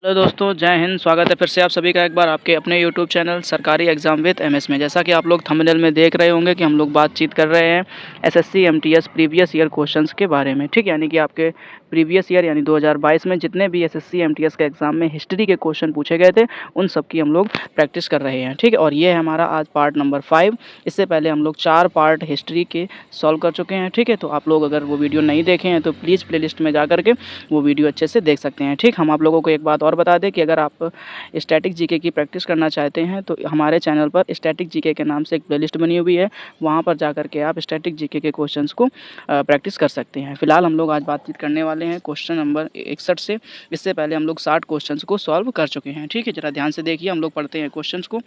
Hello दोस्तों, जय हिंद। स्वागत है फिर से आप सभी का एक बार आपके अपने यूट्यूब चैनल सरकारी एग्जाम विद एमएस में। जैसा कि आप लोग थंबनेल में देख रहे होंगे कि हम लोग बातचीत कर रहे हैं SSC MTS previous year questions के बारे में। ठीक, यानी कि आपके प्रीवियस ईयर यानी 2022 में जितने भी एसएससी एमटीएस के एग्जाम में हिस्ट्री के क्वेश्चन पूछे गए थे उन सब की हम लोग प्रैक्टिस कर रहे हैं। ठीक है, और ये है हमारा आज पार्ट नंबर 5। इससे पहले हम लोग 4 पार्ट हिस्ट्री के सॉल्व कर चुके हैं। ठीक है, तो आप लोग अगर वो वीडियो नहीं देखे हैं तो प्लीज़ प्लेलिस्ट में जा करके वो वीडियो अच्छे से देख सकते हैं। ठीक, हम आप लोगों को एक बात और बता दें कि अगर आप स्टैटिक जीके की प्रैक्टिस करना चाहते हैं तो हमारे चैनल पर स्टैटिक जीके के नाम से एक प्लेलिस्ट बनी हुई है, वहाँ पर जा करके आप स्टैटिक जीके के क्वेश्चंस को प्रैक्टिस कर सकते हैं। फिलहाल हम लोग आज बातचीत करने वाले हैं क्वेश्चन नंबर 61 से। इससे पहले हम लोग 60 क्वेश्चंस को सॉल्व कर चुके हैं। ठीक है, जरा ध्यान से देखिए, हम लोग पढ़ते हैं क्वेश्चंस को।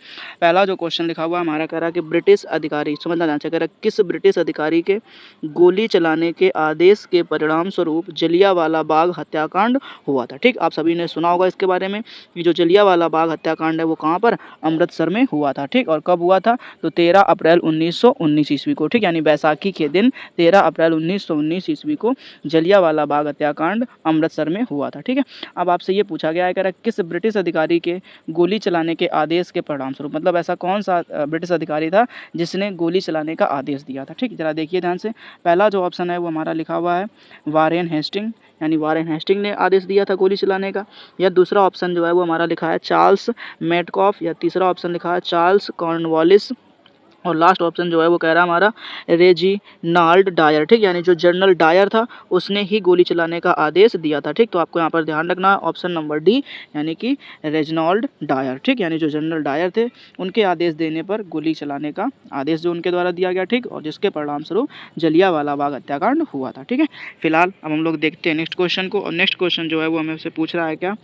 पहला जो क्वेश्चन लिखा हुआ हमारा कह रहा है कि ब्रिटिश अधिकारी, समझना ध्यान से, कह रहा है किस ब्रिटिश अधिकारी के गोली चलाने के आदेश के परिणाम स्वरूप जलियांवाला बाग हत्याकांड हुआ था। ठीक, आप सभी ने सुना होगा इसके बारे में कि जो जलियांवाला बाग हत्याकांड है वो कहाँ पर, अमृतसर में हुआ था। ठीक, और कब हुआ था, तो 13 अप्रैल 1919 ईस्वी को। ठीक, यानी बैसाखी के दिन 13 अप्रैल 1919 ईस्वी को जलियांवाला बाग हत्याकांड अमृतसर में हुआ था। ठीक है, अब आपसे ये पूछा गया है, कह रहा है किस ब्रिटिश अधिकारी के गोली चलाने के आदेश के परिणाम स्वरूप, मतलब ऐसा कौन सा ब्रिटिश अधिकारी था जिसने गोली चलाने का आदेश दिया था। ठीक, जरा देखिए ध्यान से। पहला जो ऑप्शन है वो हमारा लिखा हुआ है वारेन हेस्टिंग, यानी वारेन हेस्टिंग ने आदेश दिया था गोली चलाने का। या दूसरा ऑप्शन जो है वो हमारा लिखा है चार्ल्स मेटकॉफ, या तीसरा ऑप्शन लिखा है चार्ल्स कॉर्नवालिस, और लास्ट ऑप्शन जो है वो कह रहा है हमारा रेजिनाल्ड डायर। ठीक, यानी जो जनरल डायर था उसने ही गोली चलाने का आदेश दिया था। ठीक, तो आपको यहाँ पर ध्यान रखना है ऑप्शन नंबर डी, यानी कि रेजिनाल्ड डायर। ठीक, यानी जो जनरल डायर थे उनके आदेश देने पर गोली चलाने का आदेश जो उनके द्वारा दिया गया। ठीक, और जिसके परिणाम स्वरूप जलियांवाला बाग हत्याकांड हुआ था। ठीक है, फिलहाल अब हम लोग देखते हैं नेक्स्ट क्वेश्चन को। और नेक्स्ट क्वेश्चन जो है वो हमें से पूछ रहा है क्या,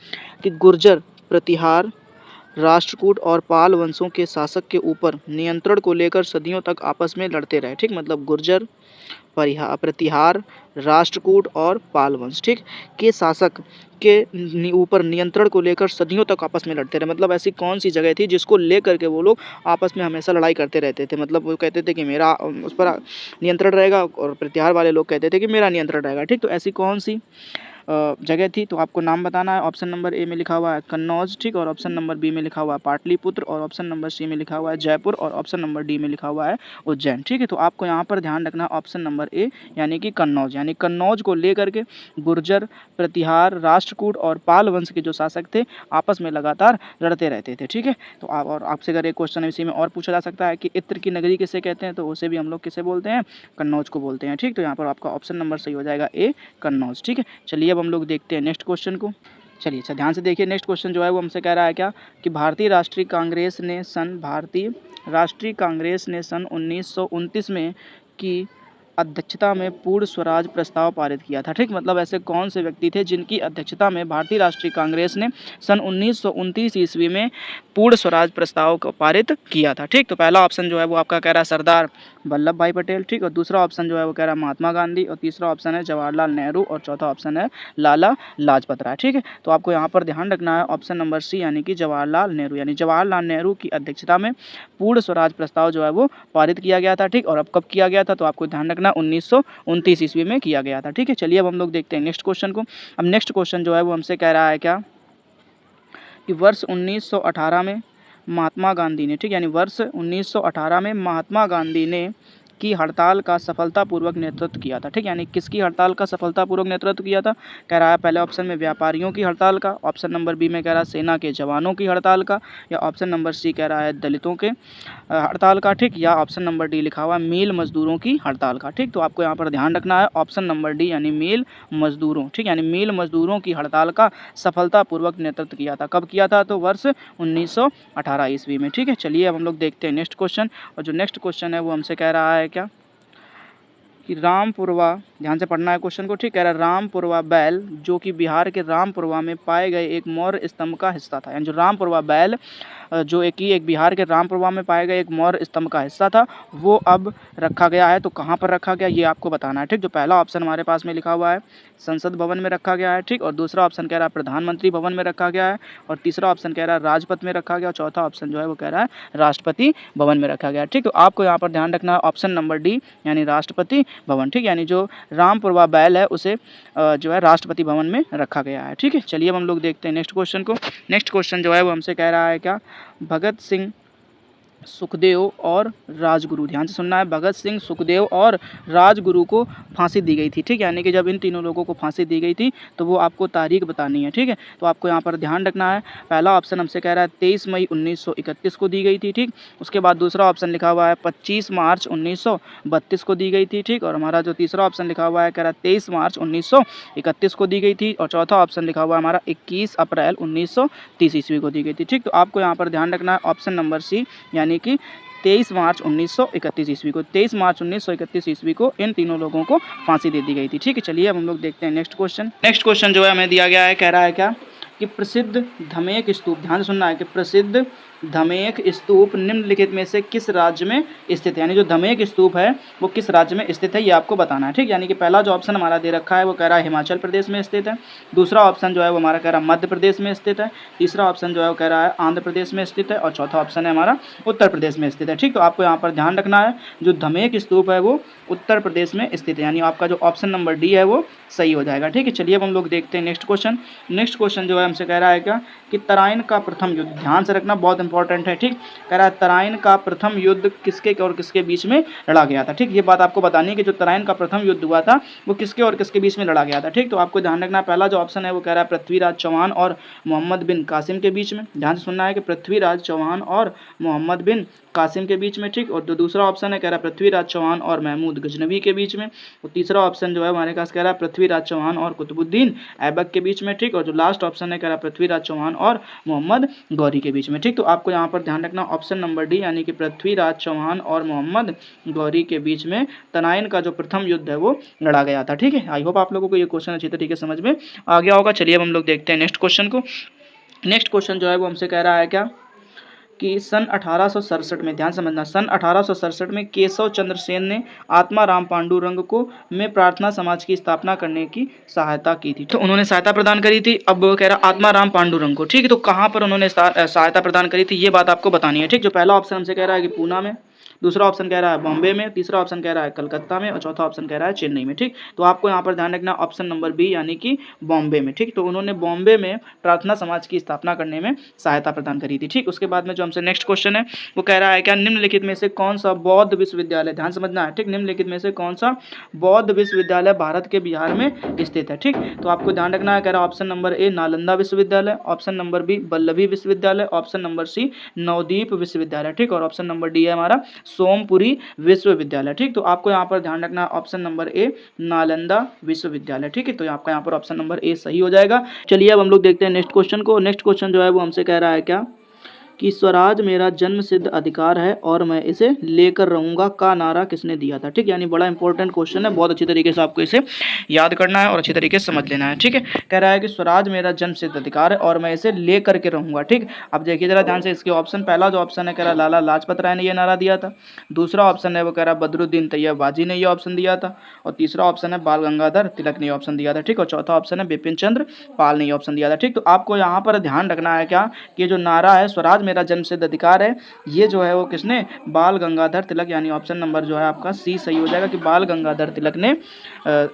कि गुर्जर, प्रतिहार, राष्ट्रकूट और पाल वंशों के शासक के ऊपर नियंत्रण को लेकर सदियों तक आपस में लड़ते रहे। ठीक, मतलब गुर्जर, प्रतिहार, राष्ट्रकूट और पाल वंश, ठीक, के शासक के ऊपर नियंत्रण को लेकर सदियों तक आपस में लड़ते रहे। मतलब ऐसी कौन सी जगह थी जिसको लेकर के वो लोग आपस में हमेशा लड़ाई करते रहते थे। मतलब वो कहते थे कि मेरा उस पर नियंत्रण रहेगा, और प्रतिहार वाले लोग कहते थे कि मेरा नियंत्रण रहेगा। ठीक, तो ऐसी कौन सी जगह थी, तो आपको नाम बताना है। ऑप्शन नंबर ए में लिखा हुआ है कन्नौज, ठीक, और ऑप्शन नंबर बी में लिखा हुआ है पाटलिपुत्र, और ऑप्शन नंबर सी में लिखा हुआ है जयपुर, और ऑप्शन नंबर डी में लिखा हुआ है उज्जैन। ठीक है, तो आपको यहाँ पर ध्यान रखना है ऑप्शन नंबर ए, यानी कि कन्नौज। यानी कन्नौज को लेकर के गुर्जर, प्रतिहार, राष्ट्रकूट और पाल वंश के जो शासक थे आपस में लगातार लड़ते रहते थे। ठीक है, तो आप, और आपसे अगर एक क्वेश्चन इसी में और पूछा जा सकता है कि इत्र की नगरी किसे कहते हैं, तो उसे भी हम लोग किसे बोलते हैं, कन्नौज को बोलते हैं। ठीक, तो यहाँ पर आपका ऑप्शन नंबर सही हो जाएगा ए, कन्नौज। ठीक है, चलिए अब हम लोग देखते हैं नेक्स्ट क्वेश्चन को। चलिए, अच्छा ध्यान से देखिए, नेक्स्ट क्वेश्चन जो है वो हमसे कह रहा है क्या, कि भारतीय राष्ट्रीय कांग्रेस ने सन 1929 में की अध्यक्षता में पूर्ण स्वराज प्रस्ताव पारित किया था। ठीक, मतलब ऐसे कौन से व्यक्ति थे जिनकी अध्यक्षता में भारतीय राष्ट्रीय कांग्रेस ने सन 1929 ईस्वी में पूर्ण स्वराज प्रस्ताव को पारित किया था। ठीक, तो पहला ऑप्शन जो है वो आपका कह रहा है सरदार वल्लभ भाई पटेल, ठीक, और दूसरा ऑप्शन जो है वो कह रहा है महात्मा गांधी, और तीसरा ऑप्शन है जवाहरलाल नेहरू, और चौथा ऑप्शन है लाला लाजपत राय। ठीक है, तो आपको यहाँ पर ध्यान रखना है ऑप्शन नंबर सी, यानी कि जवाहरलाल नेहरू, यानी जवाहरलाल नेहरू की अध्यक्षता में पूर्ण स्वराज प्रस्ताव जो है वो पारित किया गया था। ठीक, और अब कब किया गया था, तो आपको ध्यान रखना 1929 ईस्वी में किया गया था। ठीक है, चलिए अब हम लोग देखते हैं नेक्स्ट क्वेश्चन को। अब नेक्स्ट क्वेश्चन जो है वो हमसे कह रहा है क्या, कि वर्ष 1918 में महात्मा गांधी ने, ठीक, यानी वर्ष 1918 में महात्मा गांधी ने की हड़ताल का सफलतापूर्वक नेतृत्व किया था। ठीक, यानी किसकी हड़ताल का सफलतापूर्वक नेतृत्व किया था, कह रहा है पहले ऑप्शन में व्यापारियों की हड़ताल का, ऑप्शन नंबर बी में कह रहा है सेना के जवानों की हड़ताल का, या ऑप्शन नंबर सी कह रहा है दलितों के हड़ताल का। ठीक, या ऑप्शन नंबर डी लिखा हुआ मिल मजदूरों की हड़ताल का। ठीक, तो आपको यहाँ पर ध्यान रखना है ऑप्शन नंबर डी, यानी मिल मजदूरों। ठीक, यानी मिल मजदूरों की हड़ताल का सफलतापूर्वक नेतृत्व किया था। कब किया था, तो वर्ष 1918 ईस्वी में। ठीक है, चलिए अब हम लोग देखते हैं नेक्स्ट क्वेश्चन। और जो नेक्स्ट क्वेश्चन है वो हमसे कह रहा है क्या, कि रामपुरवा, ध्यान से पढ़ना है क्वेश्चन को। ठीक, कह रहा है रामपुरवा बैल जो कि बिहार के रामपुरवा में पाए गए एक मौर्य स्तंभ का हिस्सा था। यानी जो रामपुरवा बैल जो एक बिहार के रामपुरवा में पाए गए एक मौर्य स्तंभ का हिस्सा था, वो अब रखा गया है। तो कहाँ पर रखा गया ये आपको बताना है। ठीक, जो पहला ऑप्शन हमारे पास में लिखा हुआ है संसद भवन में रखा गया है। ठीक, और दूसरा ऑप्शन कह रहा है प्रधानमंत्री भवन में रखा गया है, और तीसरा ऑप्शन कह रहा है राजपथ में रखा गया, और चौथा ऑप्शन जो है वो कह रहा है राष्ट्रपति भवन में रखा गया। ठीक, तो आपको यहाँ पर ध्यान रखना है ऑप्शन नंबर डी, यानी राष्ट्रपति भवन, ठीक, यानी जो रामपुरवा बैल है उसे जो है राष्ट्रपति भवन में रखा गया है। ठीक है, चलिए अब हम लोग देखते हैं नेक्स्ट क्वेश्चन को। नेक्स्ट क्वेश्चन जो है वो हमसे कह रहा है क्या, भगत सिंह, सुखदेव और राजगुरु, ध्यान से सुनना है, भगत सिंह, सुखदेव और राजगुरु को फांसी दी गई थी। ठीक है, यानी कि जब इन तीनों लोगों को फांसी दी गई थी तो वो आपको तारीख बतानी है। ठीक है, तो आपको यहाँ पर ध्यान रखना है। पहला ऑप्शन हमसे कह रहा है 23 मई 1931 को दी गई थी। ठीक, उसके बाद दूसरा ऑप्शन लिखा हुआ है 25 मार्च 1932 को दी गई थी। ठीक, और हमारा जो तीसरा ऑप्शन लिखा हुआ है कह रहा है 23 मार्च 1931 को दी गई थी, और चौथा ऑप्शन लिखा हुआ है हमारा 21 अप्रैल 1930 ईस्वी को दी गई थी। ठीक, तो आपको यहाँ पर ध्यान रखना है ऑप्शन नंबर सी, यानी कि 23 मार्च 1931 ईस्वी को, 23 मार्च 1931 ईस्वी को इन तीनों लोगों को फांसी दे दी गई थी। ठीक है, चलिए अब हम लोग देखते हैं नेक्स्ट क्वेश्चन। नेक्स्ट क्वेश्चन जो है हमें दिया गया है, कह रहा है क्या कि प्रसिद्ध धमेक स्तूप, ध्यान से सुनना है, कि प्रसिद्ध धमेक स्तूप निम्नलिखित में से किस राज्य में स्थित है, यानी जो धमेक स्तूप है वो किस राज्य में स्थित है ये आपको बताना है। ठीक, यानी कि पहला जो ऑप्शन हमारा दे रखा है वो कह रहा है हिमाचल प्रदेश में स्थित है, दूसरा ऑप्शन जो है वो हमारा कह रहा है मध्य प्रदेश में स्थित है, तीसरा ऑप्शन जो है वो कह रहा है आंध्र प्रदेश में स्थित है, और चौथा ऑप्शन है हमारा उत्तर प्रदेश में स्थित है। ठीक, तो आपको यहाँ पर ध्यान रखना है जो धमेक स्तूप है वो उत्तर प्रदेश में स्थित है, यानी आपका जो ऑप्शन नंबर डी है वो सही हो जाएगा। ठीक है, चलिए अब हम लोग देखते हैं नेक्स्ट क्वेश्चन। नेक्स्ट क्वेश्चन जो है हमसे कह रहा है क्या कि तराइन का प्रथम युद्ध, ध्यान से रखना बहुत इंपॉर्टेंट है। ठीक, कह रहा है तराइन का प्रथम युद्ध किसके और किसके बीच में लड़ा गया था। ठीक, ये बात आपको बतानी है कि जो तराइन का प्रथम युद्ध हुआ था वो किसके और किसके बीच में लड़ा गया था। ठीक, तो आपको ध्यान रखना पहला जो ऑप्शन है वो कह रहा है पृथ्वीराज चौहान और मोहम्मद बिन कासिम के बीच में, ध्यान से सुनना है कि पृथ्वीराज चौहान और मोहम्मद बिन कासिम के बीच में। ठीक, और जो दूसरा ऑप्शन है कह रहा है पृथ्वीराज चौहान और महमूद गजनवी के बीच में, और तीसरा ऑप्शन जो है हमारे पास कह रहा है पृथ्वीराज चौहान और कुतुबुद्दीन ऐबक के बीच में। ठीक, और जो लास्ट ऑप्शन है कह रहा है पृथ्वीराज चौहान और मोहम्मद गौरी के बीच में। ठीक, तो आपको यहाँ पर ध्यान रखना ऑप्शन नंबर डी, यानी कि पृथ्वीराज चौहान और मोहम्मद गौरी के बीच में तराइन का जो प्रथम युद्ध है वो लड़ा गया था। ठीक है, आई होप आप लोगों को ये क्वेश्चन अच्छी तरीके से समझ में आ गया होगा। चलिए अब हम लोग देखते हैं नेक्स्ट क्वेश्चन को। नेक्स्ट क्वेश्चन जो है वो हमसे कह रहा है क्या कि सन 1867 में, ध्यान समझना, सन 1867 में केशव चंद्र सेन ने आत्माराम पांडुरंग को में प्रार्थना समाज की स्थापना करने की सहायता की थी। तो उन्होंने सहायता प्रदान करी थी। अब कह रहा आत्माराम पांडुरंग को, ठीक है, तो कहाँ पर उन्होंने सहायता प्रदान करी थी ये बात आपको बतानी है। ठीक, जो पहला ऑप्शन हमसे कह रहा है कि पूना में, दूसरा ऑप्शन कह रहा है बॉम्बे में, तीसरा ऑप्शन कह रहा है कलकत्ता में, और चौथा ऑप्शन कह रहा है चेन्नई में। ठीक, तो आपको यहाँ पर ध्यान रखना ऑप्शन नंबर बी, यानी कि बॉम्बे में। ठीक, तो उन्होंने बॉम्बे में प्रार्थना समाज की स्थापना करने में सहायता प्रदान करी थी। ठीक, उसके बाद में जो हमसे नेक्स्ट क्वेश्चन है वो कह रहा है क्या निम्नलिखित में से कौन सा बौद्ध विश्वविद्यालय, ध्यान समझना है, ठीक, निम्नलिखित में से कौन सा बौद्ध विश्वविद्यालय भारत के बिहार में स्थित है। ठीक, तो आपको ध्यान रखना है, कह रहा है ऑप्शन नंबर ए नालंदा विश्वविद्यालय, ऑप्शन नंबर बी वल्लभी विश्वविद्यालय, ऑप्शन नंबर सी नवदीप विश्वविद्यालय। ठीक, और ऑप्शन नंबर डी है हमारा सोमपुरी विश्वविद्यालय। ठीक, तो आपको यहाँ पर ध्यान रखना ऑप्शन नंबर ए नालंदा विश्वविद्यालय। ठीक है, तो आपका यहाँ पर ऑप्शन नंबर ए सही हो जाएगा। चलिए अब हम लोग देखते हैं नेक्स्ट क्वेश्चन को। नेक्स्ट क्वेश्चन जो है वो हमसे कह रहा है क्या कि स्वराज मेरा जन्म सिद्ध अधिकार है और मैं इसे लेकर रहूंगा का नारा किसने दिया था। ठीक, यानी बड़ा इंपॉर्टेंट क्वेश्चन है, बहुत अच्छी तरीके से आपको इसे याद करना है और अच्छी तरीके से समझ लेना है। ठीक है, कह रहा है कि स्वराज मेरा जन्म सिद्ध अधिकार है और मैं इसे लेकर के रहूंगा। ठीक, अब देखिए जरा ध्यान से इसके ऑप्शन, पहला जो ऑप्शन है कह रहा लाला लाजपत राय ने यह नारा दिया था, दूसरा ऑप्शन है वो कह रहा बदरुद्दीन तैयबाजी ने यह ऑप्शन दिया था, और तीसरा ऑप्शन है बाल गंगाधर तिलक ने ऑप्शन दिया था। ठीक, और चौथा ऑप्शन है बिपिन चंद्र पाल ने ऑप्शन दिया था। ठीक, तो आपको यहाँ पर ध्यान रखना है क्या कि जो नारा है स्वराज मेरा जन्म सिद्ध अधिकार है, ये जो है वो किसने, बाल गंगाधर तिलक, यानी ऑप्शन नंबर जो है आपका सी सही हो जाएगा कि बाल गंगाधर तिलक ने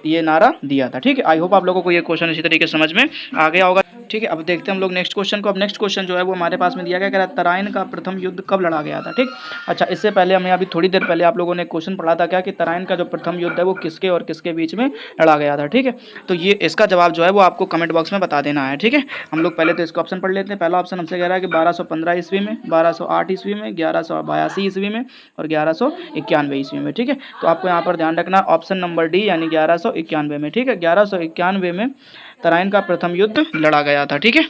ये नारा दिया था। ठीक है, आई होप आप लोगों को ये क्वेश्चन इसी तरीके से समझ में आ गया होगा। ठीक है, अब देखते हैं हम लोग नेक्स्ट क्वेश्चन को। अब नेक्स्ट क्वेश्चन जो है वो हमारे पास में दिया गया, कह रहा है तराइन का प्रथम युद्ध कब लड़ा गया था। ठीक, अच्छा, इससे पहले हमें अभी थोड़ी देर पहले आप लोगों ने क्वेश्चन पढ़ा था क्या कि तराइन का जो प्रथम युद्ध है वो किसके और किसके बीच में लड़ा गया था। ठीक है, तो ये इसका जवाब जो है वो आपको कमेंट बॉक्स में बता देना है। ठीक है, हम लोग पहले तो इसका ऑप्शन पढ़ लेते हैं। पहला ऑप्शन हमसे कह रहा है कि 1215 ईस्वी में, 1208 ईस्वी में, 1182 ईस्वी में और 1191 ईस्वी में। ठीक है, तो आपको यहाँ पर ध्यान रखना ऑप्शन नंबर डी, यानी 1191 में। ठीक है, 1191 में तराइन का प्रथम युद्ध लड़ा गया था। ठीक है,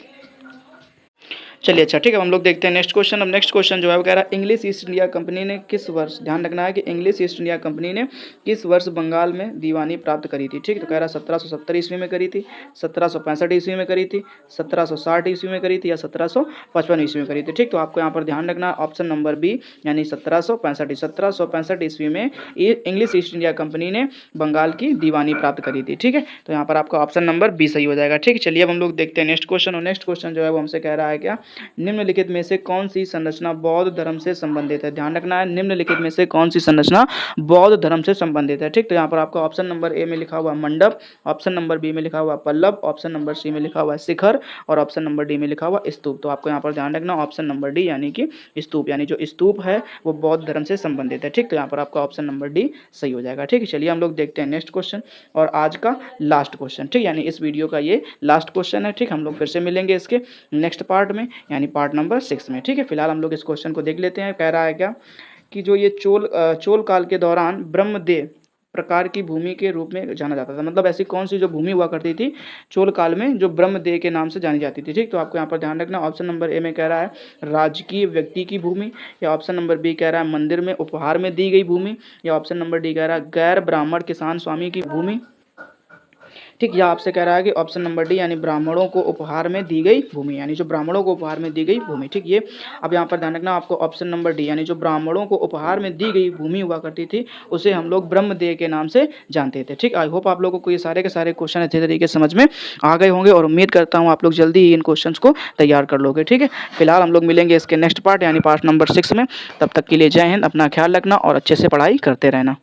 चलिए, अच्छा, ठीक है, हम लोग देखते हैं नेक्स्ट क्वेश्चन। अब नेक्स्ट क्वेश्चन जो है वो कह रहा है इंग्लिश ईस्ट इंडिया कंपनी ने किस वर्ष, ध्यान रखना है कि इंग्लिश ईस्ट इंडिया कंपनी ने किस वर्ष बंगाल में दीवानी प्राप्त करी थी। ठीक, तो कह रहा है 1770 ईस्वी में करी थी, 1765 ईस्वी में करी थी, 1760 ईस्वी में करी थी या 1755 ईस्वी में करी थी। ठीक, तो आपको यहाँ पर ध्यान रखना ऑप्शन नंबर बी, यानी 1765 ईस्वी में इंग्लिश ईस्ट इंडिया कंपनी ने बंगाल की दीवानी प्राप्त करी थी। ठीक है, तो यहाँ पर आपका ऑप्शन नंबर बी सही हो जाएगा। ठीक है, चलिए अब हम लोग देखते हैं नेक्स्ट क्वेश्चन। और नेक्स्ट क्वेश्चन जो है वो हमसे कह रहा है क्या निम्नलिखित में से कौन सी संरचना बौद्ध धर्म से संबंधित है? ध्यान रखना है, निम्नलिखित में से कौन सी संरचना बौद्ध धर्म से संबंधित है। ठीक, तो यहाँ पर आपका ऑप्शन नंबर ए में लिखा हुआ मंडप, ऑप्शन नंबर बी में लिखा हुआ पल्लव, ऑप्शन नंबर सी में लिखा हुआ शिखर और ऑप्शन नंबर डी में लिखा हुआ स्तूप। तो आपको यहाँ पर ध्यान रखना ऑप्शन नंबर डी यानी कि स्तूप, यानी जो स्तूप है वो बौद्ध धर्म से संबंधित है। ठीक, तो यहाँ पर आपका ऑप्शन नंबर डी सही हो जाएगा। ठीक है, चलिए हम लोग देखते हैं नेक्स्ट क्वेश्चन और आज का लास्ट क्वेश्चन। ठीक, यानी इस वीडियो का ये लास्ट क्वेश्चन है। ठीक, हम लोग फिर से मिलेंगे इसके नेक्स्ट पार्ट में यानी पार्ट नंबर 6 में। ठीक है, फिलहाल हम लोग इस क्वेश्चन को देख लेते हैं। कह रहा है क्या कि जो ये चोल काल के दौरान ब्रह्मदेव प्रकार की भूमि के रूप में जाना जाता था। मतलब ऐसी कौन सी जो भूमि हुआ करती थी चोल काल में जो ब्रह्मदेव के नाम से जानी जाती थी। ठीक, तो आपको यहाँ पर ध्यान रखना ऑप्शन नंबर ए में कह रहा है राजकीय व्यक्ति की भूमि, या ऑप्शन नंबर बी कह रहा है मंदिर में उपहार में दी गई भूमि, या ऑप्शन नंबर डी कह रहा है गैर ब्राह्मण किसान स्वामी की भूमि। ठीक, यह आपसे कह रहा है कि ऑप्शन नंबर डी यानी ब्राह्मणों को उपहार में दी गई भूमि, यानी जो ब्राह्मणों को उपहार में दी गई भूमि। ठीक, ये अब यहाँ पर ध्यान रखना आपको ऑप्शन नंबर डी यानी जो ब्राह्मणों को उपहार में दी गई भूमि हुआ करती थी उसे हम लोग ब्रह्मदेव के नाम से जानते थे। ठीक, आई होप आप लोगों को ये सारे के सारे क्वेश्चन अच्छे तरीके से समझ में आ गए होंगे और उम्मीद करता हूँ आप लोग जल्दी ही इन क्वेश्चन को तैयार कर लोगे। ठीक है, फिलहाल हम लोग मिलेंगे इसके नेक्स्ट पार्ट यानी पार्ट नंबर 6 में। तब तक के लिए जय हिंद, अपना ख्याल रखना और अच्छे से पढ़ाई करते रहना।